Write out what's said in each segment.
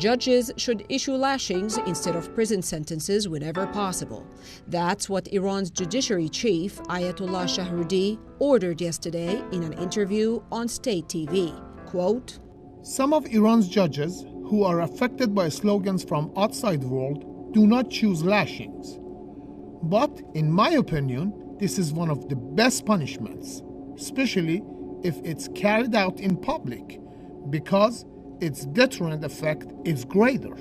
Judges should issue lashings instead of prison sentences whenever possible. That's what Iran's judiciary chief, Ayatollah Shahroudi, ordered yesterday in an interview on state TV. Quote, "Some of Iran's judges who are affected by slogans from outside the world do not choose lashings. But in my opinion, this is one of the best punishments, especially if it's carried out in public, because its deterrent effect is greater."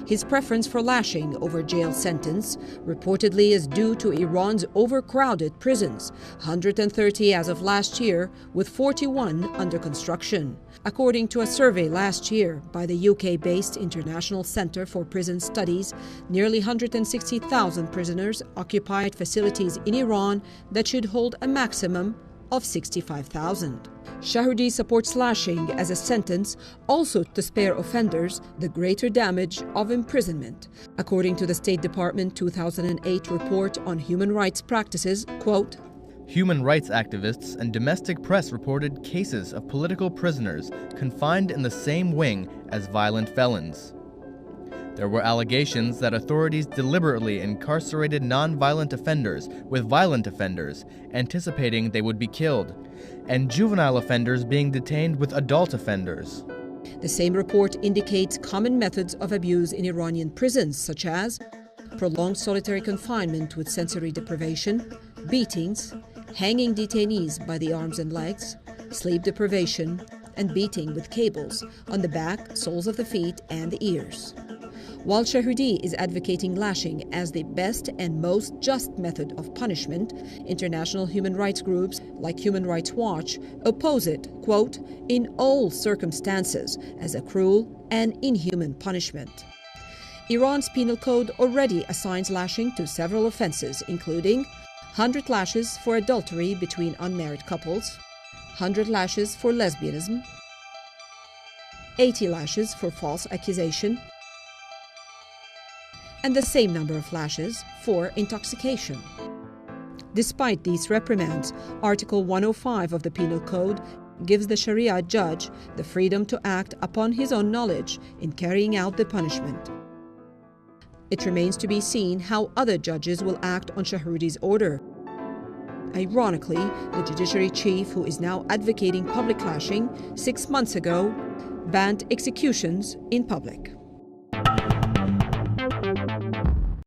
His preference for lashing over jail sentence reportedly is due to Iran's overcrowded prisons, 130 as of last year, with 41 under construction. According to a survey last year by the UK-based International Centre for Prison Studies, nearly 160,000 prisoners occupied facilities in Iran that should hold a maximum of 65,000. Shahroudi supports lashing as a sentence also to spare offenders the greater damage of imprisonment. According to the State Department 2008 report on human rights practices, quote, "Human rights activists and domestic press reported cases of political prisoners confined in the same wing as violent felons. There were allegations that authorities deliberately incarcerated non-violent offenders with violent offenders, anticipating they would be killed, and juvenile offenders being detained with adult offenders." The same report indicates common methods of abuse in Iranian prisons, such as prolonged solitary confinement with sensory deprivation, beatings, hanging detainees by the arms and legs, sleep deprivation, and beating with cables on the back, soles of the feet, and the ears. While Shahroudi is advocating lashing as the best and most just method of punishment, international human rights groups like Human Rights Watch oppose it, quote, "in all circumstances as a cruel and inhuman punishment." Iran's penal code already assigns lashing to several offenses, including 100 lashes for adultery between unmarried couples, 100 lashes for lesbianism, 80 lashes for false accusation, and the same number of lashes for intoxication. Despite these reprimands, Article 105 of the Penal Code gives the Sharia judge the freedom to act upon his own knowledge in carrying out the punishment. It remains to be seen how other judges will act on Shahroudi's order. Ironically, the judiciary chief, who is now advocating public lashing, 6 months ago banned executions in public.